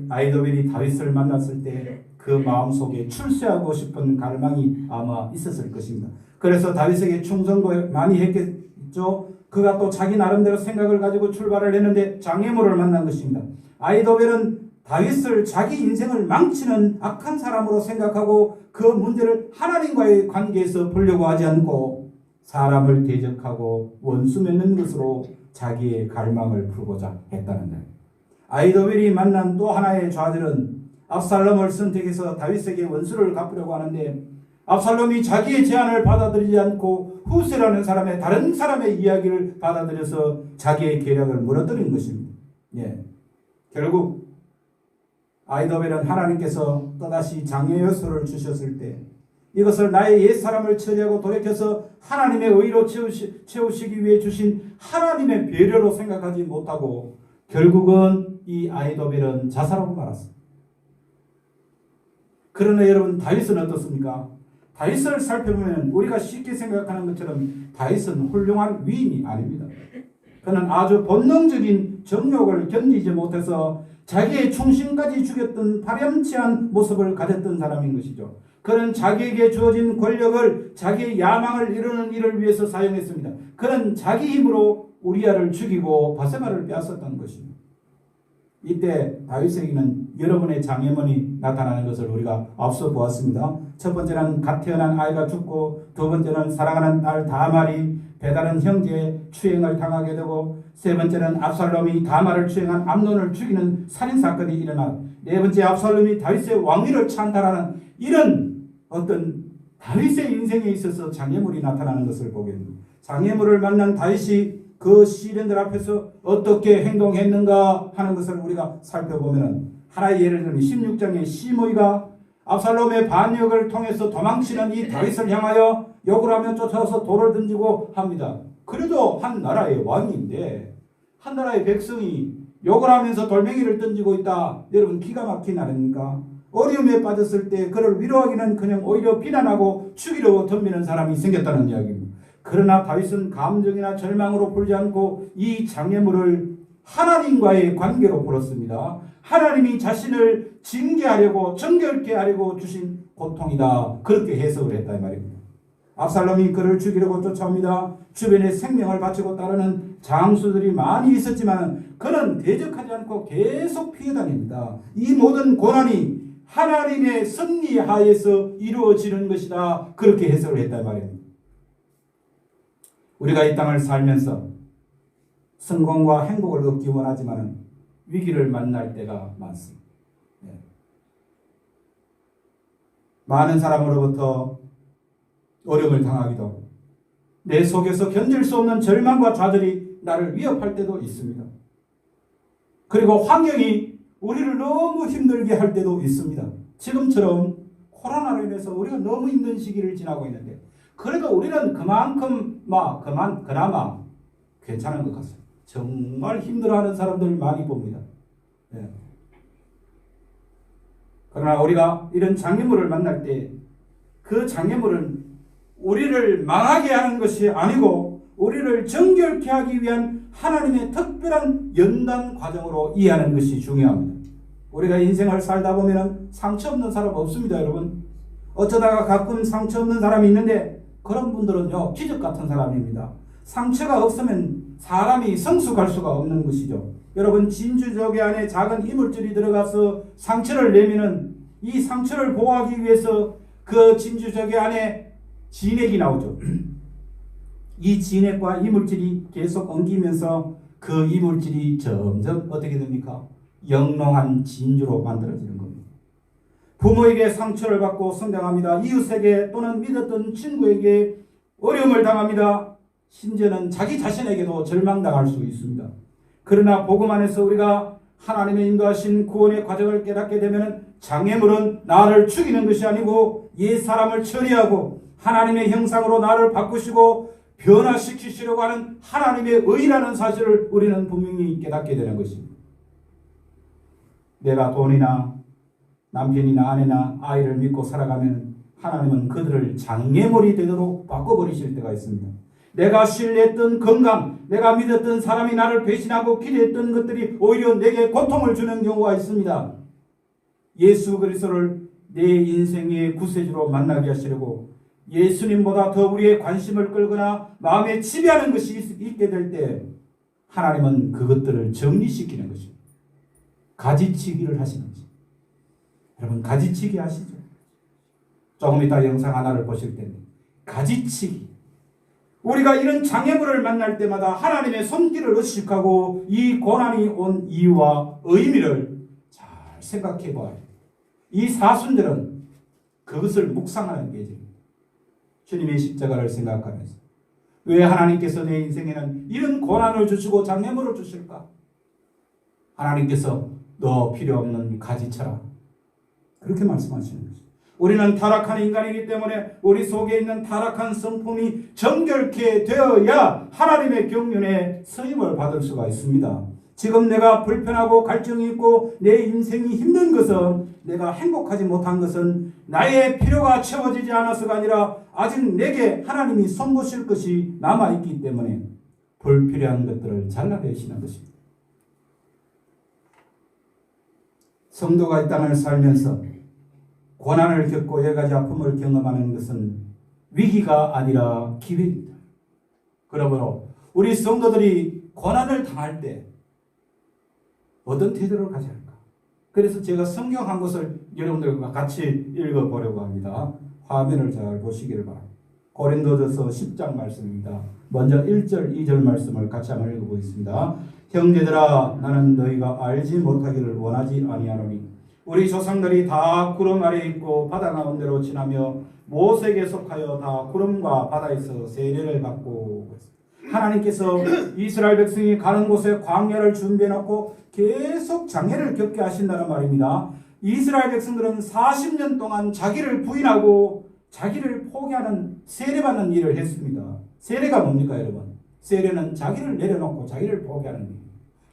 아이도벨이 다윗을 만났을 때 그 마음속에 출세하고 싶은 갈망이 아마 있었을 것입니다. 그래서 다윗에게 충성도 많이 했겠죠. 그가 또 자기 나름대로 생각을 가지고 출발을 했는데 장애물을 만난 것입니다. 아이도벨은 다윗을 자기 인생을 망치는 악한 사람으로 생각하고 그 문제를 하나님과의 관계에서 보려고 하지 않고 사람을 대적하고 원수 맺는 것으로 자기의 갈망을 풀고자 했다는 거예요. 아이도벨이 만난 또 하나의 좌절은 압살롬을 선택해서 다윗에게 원수를 갚으려고 하는데 압살롬이 자기의 제안을 받아들이지 않고 후세라는 사람의 다른 사람의 이야기를 받아들여서 자기의 계략을 무너뜨린 것입니다. 예. 결국 아이도벨은 하나님께서 또다시 장애 요소를 주셨을 때 이것을 나의 옛사람을 처리하고 돌이켜서 하나님의 의로 채우시기 위해 주신 하나님의 배려로 생각하지 못하고 결국은 이 아이도벨은 자살하고 말았습니다. 그러나 여러분 다윗은 어떻습니까? 다윗을 살펴보면 우리가 쉽게 생각하는 것처럼 다윗은 훌륭한 위인이 아닙니다. 그는 아주 본능적인 정욕을 견디지 못해서 자기의 충신까지 죽였던 파렴치한 모습을 가졌던 사람인 것이죠. 그는 자기에게 주어진 권력을 자기의 야망을 이루는 일을 위해서 사용했습니다. 그는 자기 힘으로 우리아를 죽이고 바세바를 빼앗았던 것입니다. 이때 다윗에게는 여러분의 장애물이 나타나는 것을 우리가 앞서 보았습니다. 첫 번째는 갓 태어난 아이가 죽고, 두 번째는 사랑하는 딸 다말이 배다른 형제의 추행을 당하게 되고, 세 번째는 압살롬이 다말을 추행한 암논을 죽이는 살인사건이 일어나, 네 번째 압살롬이 다윗의 왕위를 찬탈하는 이런 어떤 다윗의 인생에 있어서 장애물이 나타나는 것을 보게 됩니다. 장애물을 만난 다윗이 그 시련들 앞에서 어떻게 행동했는가 하는 것을 우리가 살펴보면 하나의 예를 들면 16장의 시므이가 압살롬의 반역을 통해서 도망치는 이 다윗을 향하여 욕을 하며 쫓아와서 돌을 던지고 합니다. 그래도 한 나라의 왕인데 한 나라의 백성이 욕을 하면서 돌멩이를 던지고 있다. 여러분 기가 막힌 아닙니까? 어려움에 빠졌을 때 그를 위로하기는 그냥 오히려 비난하고 죽이려고 덤비는 사람이 생겼다는 이야기입니다. 그러나 다윗은 감정이나 절망으로 풀지 않고 이 장애물을 하나님과의 관계로 풀었습니다. 하나님이 자신을 징계하려고 정결케 하려고 주신 고통이다. 그렇게 해석을 했다 이 말입니다. 압살롬이 그를 죽이려고 쫓아옵니다. 주변에 생명을 바치고 따르는 장수들이 많이 있었지만 그는 대적하지 않고 계속 피해 다닙니다. 이 모든 고난이 하나님의 섭리 하에서 이루어지는 것이다. 그렇게 해석을 했다 이 말입니다. 우리가 이 땅을 살면서 성공과 행복을 얻기 원하지만 위기를 만날 때가 많습니다. 네. 많은 사람으로부터 어려움을 당하기도 하고 내 속에서 견딜 수 없는 절망과 좌절이 나를 위협할 때도 있습니다. 그리고 환경이 우리를 너무 힘들게 할 때도 있습니다. 지금처럼 코로나로 인해서 우리가 너무 힘든 시기를 지나고 있는데 그래도 우리는 그만큼 그나마 괜찮은 것 같습니다. 정말 힘들어하는 사람들 많이 봅니다. 네. 그러나 우리가 이런 장애물을 만날 때 그 장애물은 우리를 망하게 하는 것이 아니고 우리를 정결케 하기 위한 하나님의 특별한 연단 과정으로 이해하는 것이 중요합니다. 우리가 인생을 살다 보면 상처 없는 사람 없습니다, 여러분. 어쩌다가 가끔 상처 없는 사람이 있는데 그런 분들은요 기적 같은 사람입니다. 상처가 없으면 사람이 성숙할 수가 없는 것이죠. 여러분 진주저개 안에 작은 이물질이 들어가서 상처를 내면은 이 상처를 보호하기 위해서 그 진주저개 안에 진액이 나오죠. 이 진액과 이물질이 계속 엉기면서 그 이물질이 점점 어떻게 됩니까? 영롱한 진주로 만들어지는 겁니다. 부모에게 상처를 받고 성장합니다. 이웃에게 또는 믿었던 친구에게 어려움을 당합니다. 심지어는 자기 자신에게도 절망당할 수 있습니다. 그러나 복음 안에서 우리가 하나님의 인도하신 구원의 과정을 깨닫게 되면 장애물은 나를 죽이는 것이 아니고 옛사람을 처리하고 하나님의 형상으로 나를 바꾸시고 변화시키시려고 하는 하나님의 의라는 사실을 우리는 분명히 깨닫게 되는 것입니다. 내가 돈이나 남편이나 아내나 아이를 믿고 살아가면 하나님은 그들을 장애물이 되도록 바꿔버리실 때가 있습니다. 내가 신뢰했던 건강, 내가 믿었던 사람이 나를 배신하고 기대했던 것들이 오히려 내게 고통을 주는 경우가 있습니다. 예수 그리스도를 내 인생의 구세주로 만나게 하시려고 예수님보다 더 우리의 관심을 끌거나 마음에 지배하는 것이 있게 될 때 하나님은 그것들을 정리시키는 것입니다. 가지치기를 하시는 것입니다. 여러분, 가지치기 아시죠? 조금 이따 영상 하나를 보실 텐데 가지치기. 우리가 이런 장애물을 만날 때마다 하나님의 손길을 의식하고 이 고난이 온 이유와 의미를 잘 생각해 봐야 해요. 이 사순절은 그것을 묵상하는 계절입니다. 주님의 십자가를 생각하면서 왜 하나님께서 내 인생에는 이런 고난을 주시고 장애물을 주실까? 하나님께서 너 필요 없는 가지쳐라. 그렇게 말씀하시는 것입니다. 우리는 타락한 인간이기 때문에 우리 속에 있는 타락한 성품이 정결케 되어야 하나님의 경륜에 쓰임을 받을 수가 있습니다. 지금 내가 불편하고 갈증이 있고 내 인생이 힘든 것은, 내가 행복하지 못한 것은 나의 필요가 채워지지 않아서가 아니라 아직 내게 하나님이 손보실 것이 남아있기 때문에 불필요한 것들을 잘라내시는 것입니다. 성도가 이 땅을 살면서 고난을 겪고 여러 가지 아픔을 경험하는 것은 위기가 아니라 기회입니다. 그러므로 우리 성도들이 고난을 당할 때 어떤 태도를 가져야 할까? 그래서 제가 성경 한 곳을 여러분들과 같이 읽어보려고 합니다. 화면을 잘 보시기를 바랍니다. 고린도전서 10장 말씀입니다. 먼저 1절, 2절 말씀을 같이 한번 읽어보겠습니다. 형제들아, 나는 너희가 알지 못하기를 원하지 아니하노니 우리 조상들이 다 구름 아래 있고 바다 가운데로 지나며 모세에게 속하여 다 구름과 바다에서 세례를 받고, 하나님께서 이스라엘 백성이 가는 곳에 광야를 준비해놓고 계속 장애를 겪게 하신다는 말입니다. 이스라엘 백성들은 40년 동안 자기를 부인하고 자기를 포기하는 세례받는 일을 했습니다. 세례가 뭡니까 여러분? 세례는 자기를 내려놓고 자기를 포기하는 일,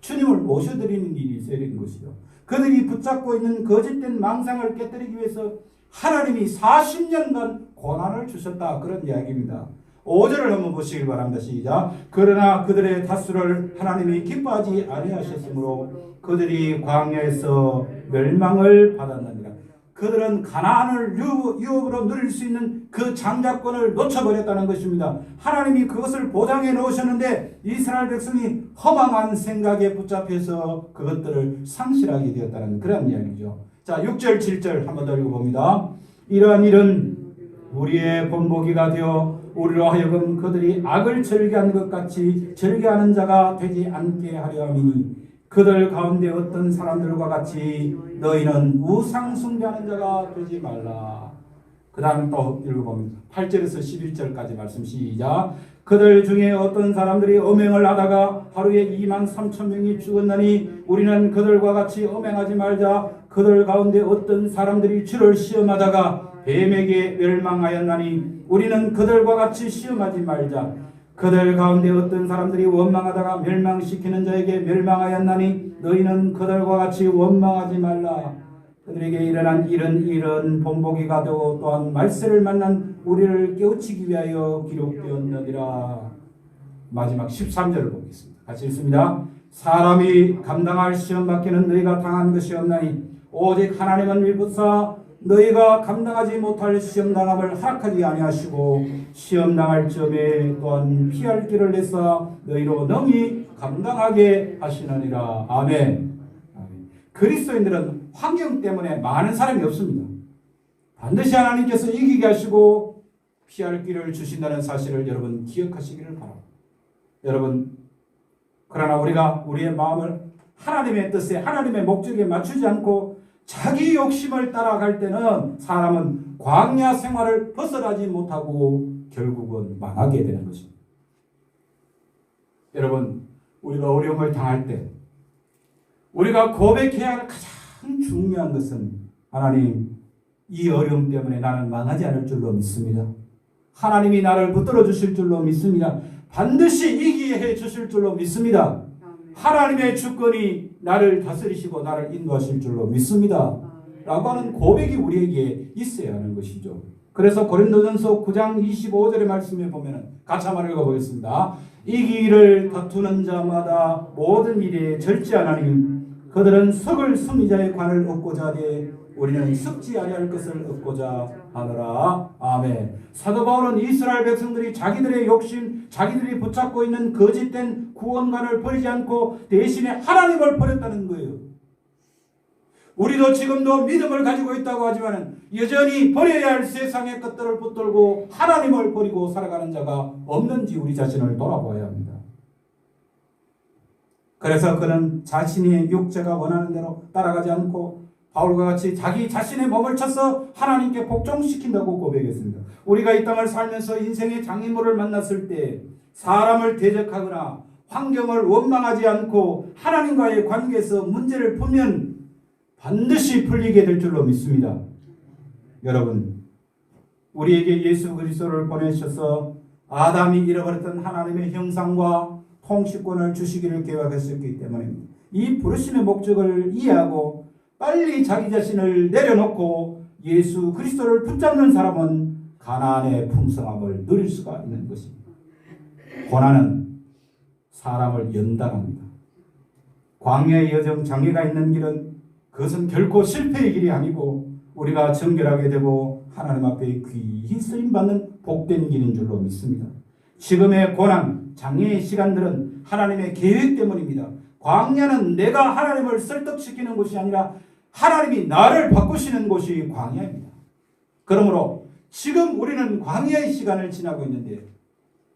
주님을 모셔드리는 일이 세례인 것이죠. 그들이 붙잡고 있는 거짓된 망상을 깨뜨리기 위해서 하나님이 40년간 고난을 주셨다, 그런 이야기입니다. 5절을 한번 보시길 바랍니다. 시작. 그러나 그들의 다수를 하나님이 기뻐하지 아니하셨으므로 그들이 광야에서 멸망을 받았느니라. 그들은 가나안을 유업으로 누릴 수 있는 그 장자권을 놓쳐버렸다는 것입니다. 하나님이 그것을 보장해 놓으셨는데 이스라엘 백성이 허망한 생각에 붙잡혀서 그것들을 상실하게 되었다는 그런 이야기죠. 자, 6절 7절 한번 더 읽어봅니다. 이러한 일은 우리의 본보기가 되어 우리로 하여금 그들이 악을 즐겨하는 것 같이 즐겨하는 자가 되지 않게 하려 함이니 그들 가운데 어떤 사람들과 같이 너희는 우상 숭배하는 자가 되지 말라. 그 다음 또 읽어봅니다. 8절에서 11절까지 말씀 시작. 그들 중에 어떤 사람들이 엄행을 하다가 하루에 23,000명이 죽었나니 우리는 그들과 같이 엄행하지 말자. 그들 가운데 어떤 사람들이 주를 시험하다가 뱀에게 멸망하였나니 우리는 그들과 같이 시험하지 말자. 그들 가운데 어떤 사람들이 원망하다가 멸망시키는 자에게 멸망하였나니 너희는 그들과 같이 원망하지 말라. 그들에게 일어난 이런 본보기가 되고 또한 말세를 만난 우리를 깨우치기 위하여 기록되었느니라. 마지막 13절을 보겠습니다. 같이 읽습니다. 사람이 감당할 시험밖에는 너희가 당한 것이 없나니 오직 하나님은 미부사 너희가 감당하지 못할 시험당함을 허락하지 아니하시고 시험당할 점에 또한 피할 길을 내사 너희로 능히 감당하게 하시느니라. 아멘. 아멘. 그리스도인들은 환경 때문에 많은 사람이 없습니다. 반드시 하나님께서 이기게 하시고 피할 길을 주신다는 사실을 여러분 기억하시기를 바랍니다. 여러분, 그러나 우리가 우리의 마음을 하나님의 뜻에 하나님의 목적에 맞추지 않고 자기 욕심을 따라갈 때는 사람은 광야 생활을 벗어나지 못하고 결국은 망하게 되는 것입니다. 여러분, 우리가 어려움을 당할 때 우리가 고백해야 할 가장 중요한 것은 하나님, 이 어려움 때문에 나는 망하지 않을 줄로 믿습니다. 하나님이 나를 붙들어 주실 줄로 믿습니다. 반드시 이기게 해 주실 줄로 믿습니다. 하나님의 주권이 나를 다스리시고 나를 인도하실 줄로 믿습니다. 라고 하는 고백이 우리에게 있어야 하는 것이죠. 그래서 고린도전서 9장 25절의 말씀에 보면은 같이 한번 읽어보겠습니다. 이기를 다투는 자마다 모든 일에 절제하나니 그들은 썩을 승리자의 관을 얻고자 하되 우리는 썩지 아니할 것을 얻고자 하노라. 아멘. 사도 바울은 이스라엘 백성들이 자기들의 욕심, 자기들이 붙잡고 있는 거짓된 구원관을 버리지 않고 대신에 하나님을 버렸다는 거예요. 우리도 지금도 믿음을 가지고 있다고 하지만 여전히 버려야 할 세상의 것들을 붙들고 하나님을 버리고 살아가는 자가 없는지 우리 자신을 돌아봐야 합니다. 그래서 그는 자신의 육체가 원하는 대로 따라가지 않고 바울과 같이 자기 자신의 몸을 쳐서 하나님께 복종시킨다고 고백했습니다. 우리가 이 땅을 살면서 인생의 장애물을 만났을 때 사람을 대적하거나 환경을 원망하지 않고 하나님과의 관계에서 문제를 풀면 반드시 풀리게 될 줄로 믿습니다. 여러분, 우리에게 예수 그리스도를 보내셔서 아담이 잃어버렸던 하나님의 형상과 통치권을 주시기를 계획하셨기 때문입니다. 이 부르심의 목적을 이해하고 빨리 자기 자신을 내려놓고 예수 그리스도를 붙잡는 사람은 가나안의 풍성함을 누릴 수가 있는 것입니다. 고난은 사람을 연단합니다. 광야의 여정 장애가 있는 길은 그것은 결코 실패의 길이 아니고 우리가 정결하게 되고 하나님 앞에 귀히 쓰임받는 복된 길인 줄로 믿습니다. 지금의 고난, 장애의 시간들은 하나님의 계획 때문입니다. 광야는 내가 하나님을 설득시키는 곳이 아니라 하나님이 나를 바꾸시는 곳이 광야입니다. 그러므로 지금 우리는 광야의 시간을 지나고 있는데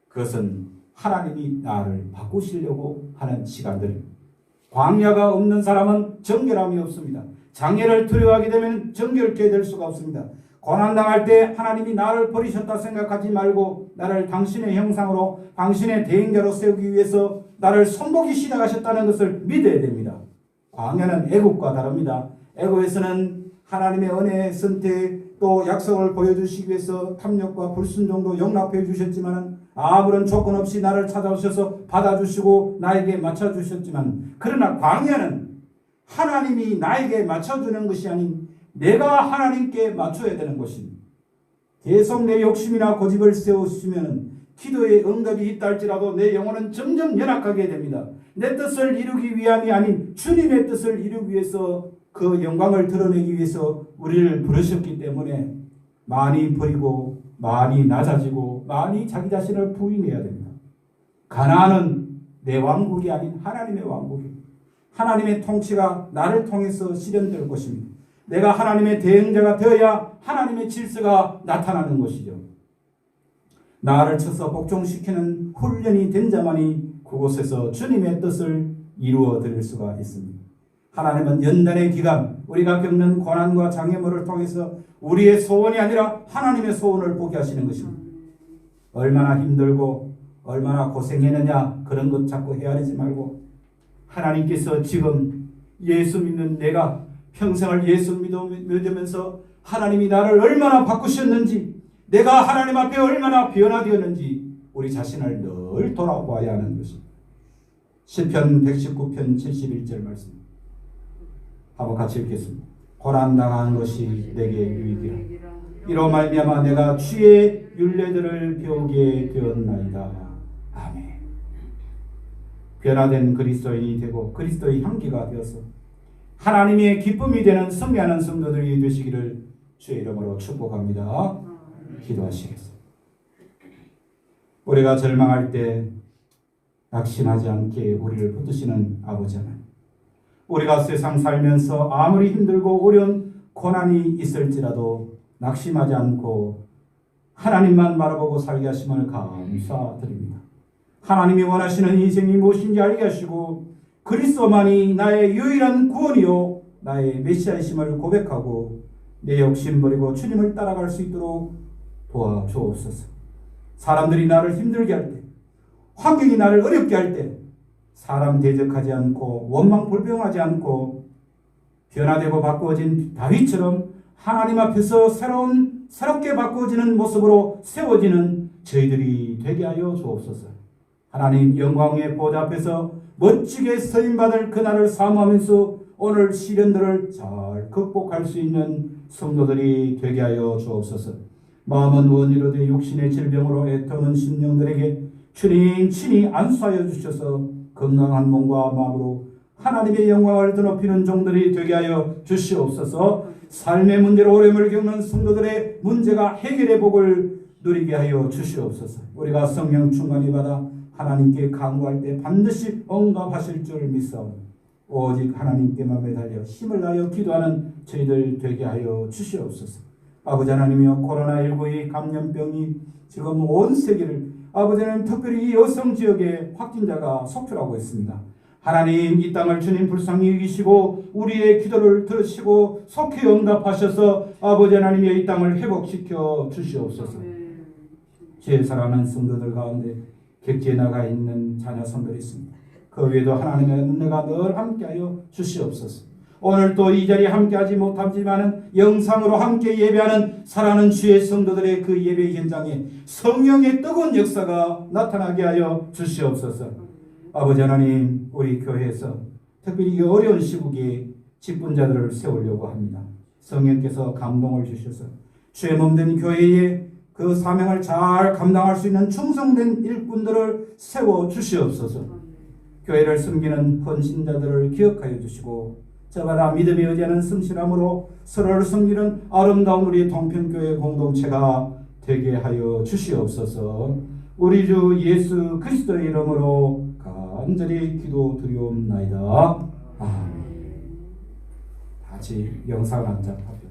그것은 하나님이 나를 바꾸시려고 하는 시간들입니다. 광야가 없는 사람은 정결함이 없습니다. 장애를 두려워하게 되면 정결케 될 수가 없습니다. 고난당할 때 하나님이 나를 버리셨다 생각하지 말고 나를 당신의 형상으로 당신의 대행자로 세우기 위해서 나를 손보기 시작하셨다는 것을 믿어야 됩니다. 광야는 애굽과 다릅니다. 애굽에서는 하나님의 은혜의 선택 또 약속을 보여주시기 위해서 탐욕과 불순종도 용납해 주셨지만 아무런 조건 없이 나를 찾아오셔서 받아주시고 나에게 맞춰주셨지만 그러나 광야는 하나님이 나에게 맞춰주는 것이 아닌 내가 하나님께 맞춰야 되는 것입니다. 계속 내 욕심이나 고집을 세우시면 기도에 응답이 있다 할지라도 내 영혼은 점점 연약하게 됩니다. 내 뜻을 이루기 위함이 아닌 주님의 뜻을 이루기 위해서 그 영광을 드러내기 위해서 우리를 부르셨기 때문에 많이 버리고 많이 낮아지고 많이 자기 자신을 부인해야 됩니다. 가나안은 내 왕국이 아닌 하나님의 왕국입니다. 하나님의 통치가 나를 통해서 실현될 것입니다. 내가 하나님의 대행자가 되어야 하나님의 질서가 나타나는 것이죠. 나를 쳐서 복종시키는 훈련이 된 자만이 그곳에서 주님의 뜻을 이루어 드릴 수가 있습니다. 하나님은 연단의 기간, 우리가 겪는 고난과 장애물을 통해서 우리의 소원이 아니라 하나님의 소원을 보게 하시는 것입니다. 얼마나 힘들고 얼마나 고생했느냐 그런 것 자꾸 헤아리지 말고 하나님께서 지금 예수 믿는 내가 평생을 예수 믿으면서 하나님이 나를 얼마나 바꾸셨는지 내가 하나님 앞에 얼마나 변화되었는지 우리 자신을 늘 돌아봐야 하는 것입니다. 시편 119편 71절 말씀 한번 같이 읽겠습니다. 고난당한 것이 내게 유익이라. 이로 말미암아 내가 주의 율례들을 배우게 되었나이다. 아멘. 변화된 그리스도인이 되고 그리스도의 향기가 되어서 하나님의 기쁨이 되는 승리하는 성도들이 되시기를 주의 이름으로 축복합니다. 기도하시겠습니다. 우리가 절망할 때 낙심하지 않게 우리를 붙드시는 아버지 하나님, 우리가 세상 살면서 아무리 힘들고 어려운 고난이 있을지라도 낙심하지 않고 하나님만 바라보고 살게 하심을 감사드립니다. 하나님이 원하시는 인생이 무엇인지 알게 하시고 그리스도만이 나의 유일한 구원이요 나의 메시아이심을 고백하고 내 욕심 버리고 주님을 따라갈 수 있도록 도와주옵소서. 사람들이 나를 힘들게 할 때, 환경이 나를 어렵게 할 때 사람 대적하지 않고 원망 불평하지 않고 변화되고 바꾸어진 다윗처럼 하나님 앞에서 새롭게 바꾸어지는 모습으로 세워지는 저희들이 되게 하여 주옵소서. 하나님 영광의 보좌 앞에서 멋지게 쓰임받을 그날을 사모하면서 오늘 시련들을 잘 극복할 수 있는 성도들이 되게 하여 주옵소서. 마음은 원이로되 육신의 질병으로 애터는 심령들에게 주님 친히 안수하여 주셔서 건강한 몸과 마음으로 하나님의 영광을 드높이는 종들이 되게 하여 주시옵소서. 삶의 문제로 어려움을 겪는 성도들의 문제가 해결의 복을 누리게 하여 주시옵소서. 우리가 성령 충만히 받아 하나님께 간구할 때 반드시 응답하실 줄 믿사오니 오직 하나님께만 매달려 힘을 다하여 기도하는 저희들 되게 하여 주시옵소서. 아버지 하나님이여, 코로나19의 감염병이 지금 온 세계를, 아버지 하나님 특별히 이 여성 지역에 확진자가 속출하고 있습니다. 하나님, 이 땅을 주님 불쌍히 여기시고 우리의 기도를 들으시고 속히 응답하셔서 아버지 하나님의 이 땅을 회복시켜 주시옵소서. 제 사랑하는 성도들 가운데 객지에 나가 있는 자녀 성도들이 있습니다. 그 외에도 하나님의 은혜가 늘 함께하여 주시옵소서. 오늘 또 이 자리에 함께하지 못하지만 영상으로 함께 예배하는 사랑하는 주의 성도들의 그 예배 현장에 성령의 뜨거운 역사가 나타나게 하여 주시옵소서. 아버지 하나님, 우리 교회에서 특별히 이 어려운 시국에 직분자들을 세우려고 합니다. 성령께서 감동을 주셔서 주의 몸된 교회에 그 사명을 잘 감당할 수 있는 충성된 일꾼들을 세워 주시옵소서. 교회를 섬기는 헌신자들을 기억하여 주시고 저마다 믿음에 의지하는 성실함으로 서로를 섬기는 아름다운 우리 동편교회 공동체가 되게 하여 주시옵소서. 우리 주 예수 그리스도의 이름으로 간절히 기도드리옵나이다. 아멘. 다시 영상 한 장 합니다.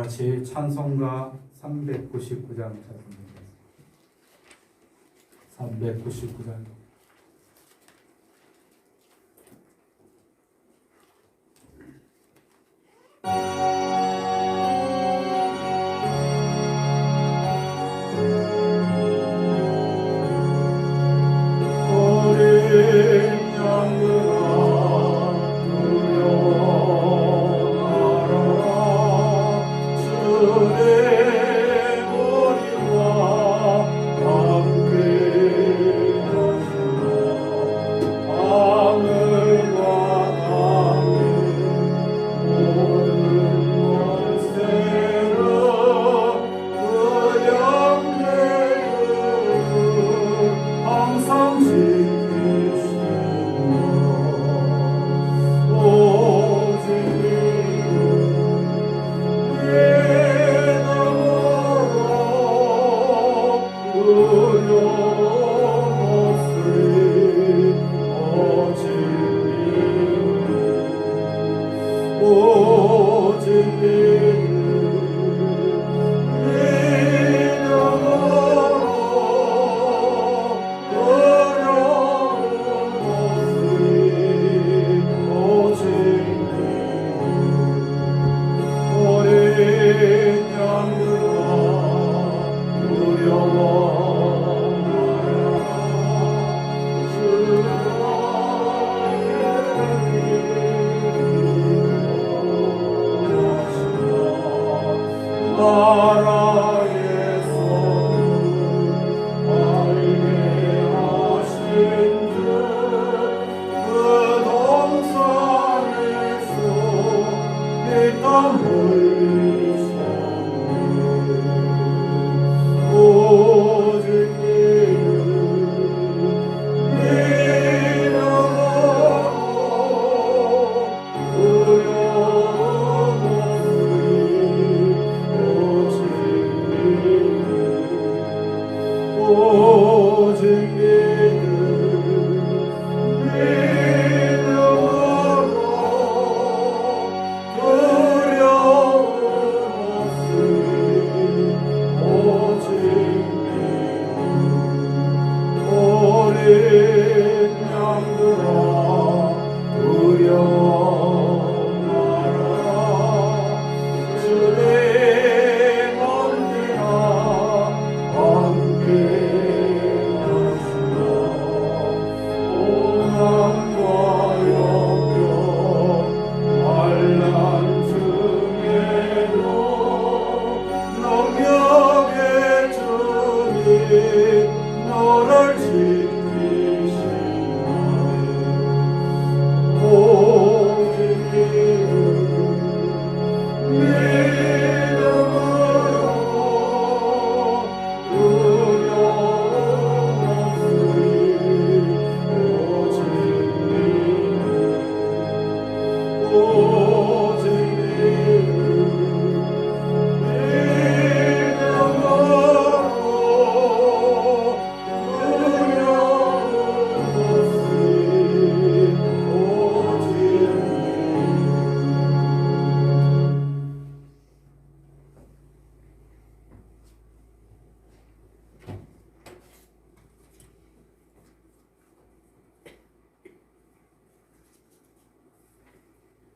같이 찬송가 399장 찾습니다. 399장.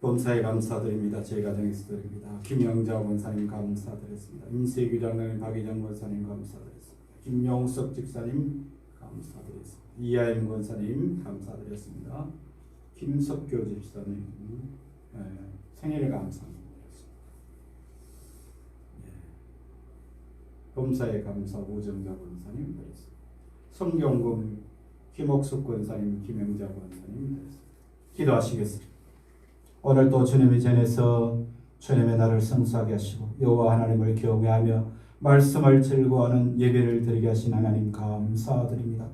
범사에 감사드립니다. 제 가정에서 드립니다. 김영자 권사님 감사드렸습니다. 임세규 장로님, 박희정 권사님 감사드렸습니다. 김용석 집사님 감사드렸습니다. 이하임 권사님 감사드렸습니다. 김석교 집사님 생일 감사드렸습니다. 범사에 감사 오정자 권사님 드렸습니다. 성경금 김옥숙 권사님, 김영자 권사님 드렸습니다. 기도하시겠습니다. 오늘 또 주님의 전에서 주님의 날을 성수하게 하시고 여호와 하나님을 경외하며 말씀을 즐거워하는 예배를 드리게 하신 하나님 감사드립니다.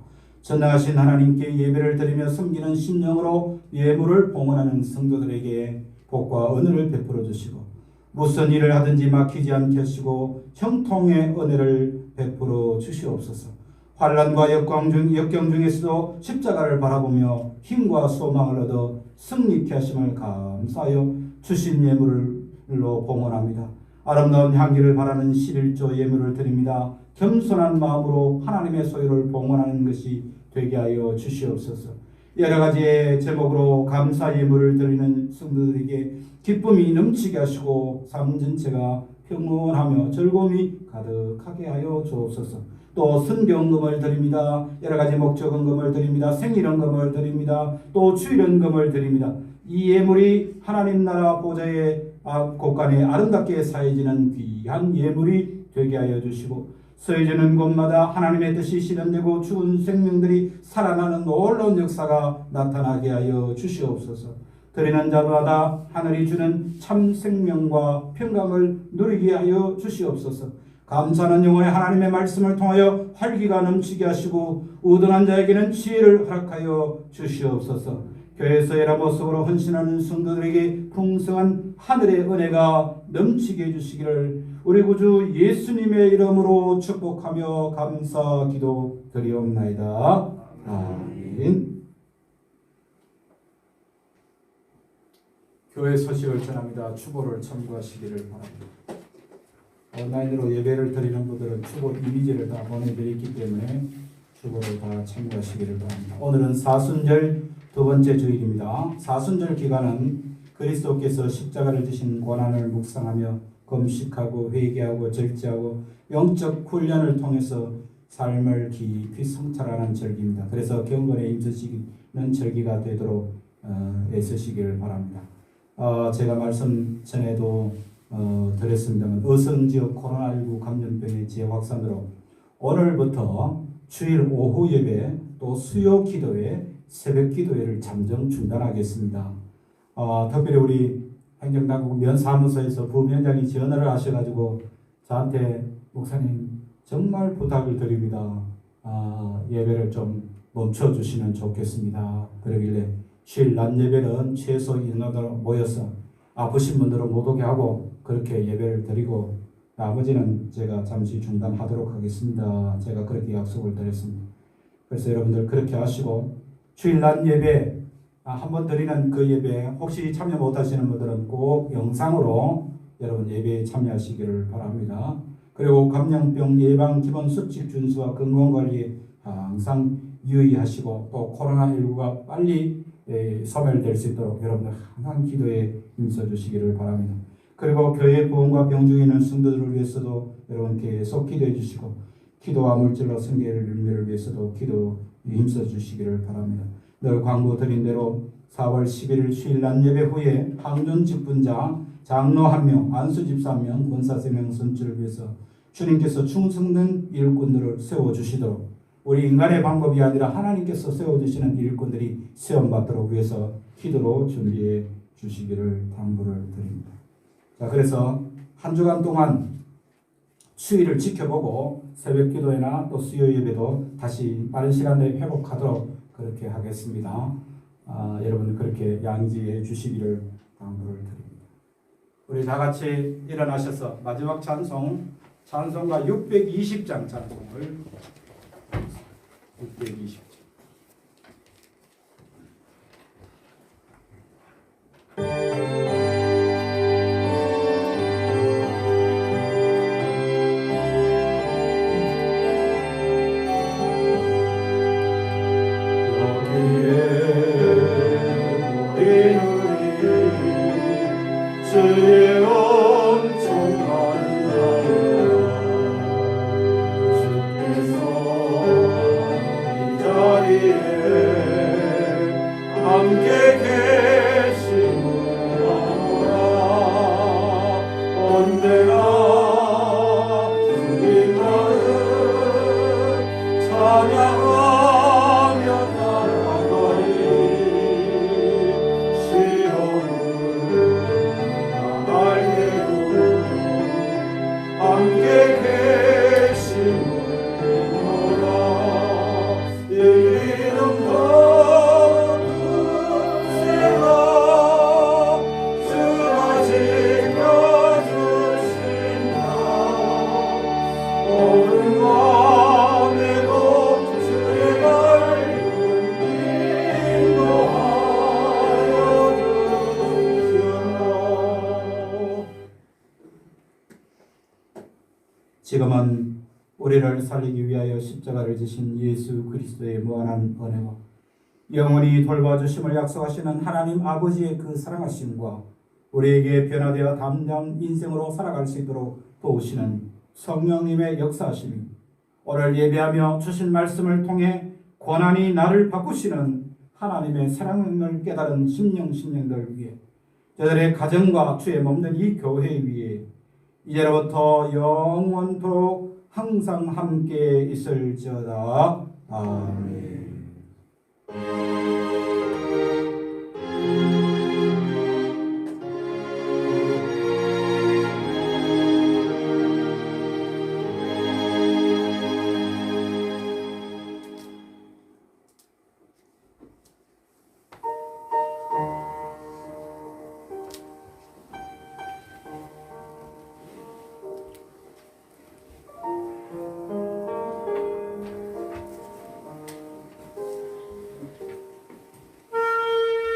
전능하신 하나님께 예배를 드리며 섬기는 심령으로 예물을 봉헌하는 성도들에게 복과 은혜를 베풀어 주시고 무슨 일을 하든지 막히지 않게 하시고 형통의 은혜를 베풀어 주시옵소서. 환난과 역경 중에서도 십자가를 바라보며 힘과 소망을 얻어 승리케 하심을 감사하여 주신 예물로 봉헌합니다. 아름다운 향기를 바라는 11조 예물을 드립니다. 겸손한 마음으로 하나님의 소유를 봉헌하는 것이 되게 하여 주시옵소서. 여러 가지의 제목으로 감사 예물을 드리는 성도들에게 기쁨이 넘치게 하시고 삶 전체가 평온하며 즐거움이 가득하게 하여 주옵소서. 또 순경금을 드립니다. 여러 가지 목적헌금을 드립니다. 생일헌금을 드립니다. 또 주일헌금을 드립니다. 이 예물이 하나님 나라 보좌의 곳간에 아름답게 사해지는 귀한 예물이 되게 하여 주시고, 서해지는 곳마다 하나님의 뜻이 실현되고 죽은 생명들이 살아나는 놀라운 역사가 나타나게 하여 주시옵소서. 드리는 자마다 하늘이 주는 참 생명과 평강을 누리게 하여 주시옵소서. 감사하는 영혼의 하나님의 말씀을 통하여 활기가 넘치게 하시고 우둔한 자에게는 지혜를 허락하여 주시옵소서. 교회에서 여러 모습으로 헌신하는 성도들에게 풍성한 하늘의 은혜가 넘치게 해주시기를 우리 구주 예수님의 이름으로 축복하며 감사 기도 드리옵나이다. 아멘. 교회 소식을 전합니다. 추보를 참고하시기를 바랍니다. 온라인으로 예배를 드리는 분들은 추보 이미지를 다 보내드렸기 때문에 추보를 다 참고하시기를 바랍니다. 오늘은 사순절 두 번째 주일입니다. 사순절 기간은 그리스도께서 십자가를 지신 고난을 묵상하며 금식하고 회개하고 절제하고 영적 훈련을 통해서 삶을 깊이 성찰하는 절기입니다. 그래서 경건에 임쓰시는 절기가 되도록 애쓰시기를 바랍니다. 제가 말씀 전에도 드렸습니다만 어성지역 코로나19 감염병의 재확산으로 오늘부터 주일 오후 예배 또 수요 기도회 새벽 기도회를 잠정 중단하겠습니다. 특별히 우리 행정당국 면사무소에서 부위원장이 전화를 하셔가지고 저한테 목사님 정말 부탁을 드립니다. 예배를 좀 멈춰주시면 좋겠습니다. 그러길래 주일 낮 예배는 최소 인원으로 모여서 아프신 분들은 못 오게 하고 그렇게 예배를 드리고 나머지는 제가 잠시 중단하도록 하겠습니다. 제가 그렇게 약속을 드렸습니다. 그래서 여러분들 그렇게 하시고 주일 낮 예배 한번 드리는 그 예배 혹시 참여 못하시는 분들은 꼭 영상으로 여러분 예배에 참여하시기를 바랍니다. 그리고 감염병 예방 기본 수칙 준수와 건강관리에 항상 유의하시고 또 코로나19가 빨리 소멸될 수 있도록 여러분들 항상 기도에 힘써주시기를 바랍니다. 그리고 교회 부흥과 병중에 있는 성도들을 위해서도 여러분 계속 기도해 주시고 기도와 물질로 성결의 열매를 위해서도 기도 힘써주시기를 바랍니다. 늘 광고 드린 대로 4월 11일 주일 낮 예배 후에 항존 직분자 장로 1명, 안수 집사 1명, 권사 3명 선출을 위해서 주님께서 충성된 일꾼들을 세워주시도록 우리 인간의 방법이 아니라 하나님께서 세워주시는 일꾼들이 세움받도록 위해서 기도로 준비해 주시기를 당부를 드립니다. 자, 그래서 한 주간 동안 추위를 지켜보고 새벽 기도회나 또 수요 예배도 다시 빠른 시간 내에 회복하도록 그렇게 하겠습니다. 여러분 그렇게 양지해 주시기를 당부를 드립니다. 우리 다 같이 일어나셔서 마지막 찬송가 620장 찬송을 620장 주께서 이 우리를 살리기 위하여 십자가를 지신 예수 그리스도의 무한한 은혜와 영원히 돌봐주심을 약속하시는 하나님 아버지의 그 사랑하심과 우리에게 변화되어 담대한 인생으로 살아갈 수 있도록 도우시는 성령님의 역사하심이 오늘 예배하며 주신 말씀을 통해 고난이 나를 바꾸시는 하나님의 사랑을 깨달은 심령들 위해 저들의 가정과 주의 몸된 이 교회 위에 이제로부터 영원토록 항상 함께 있을지어다. 아멘.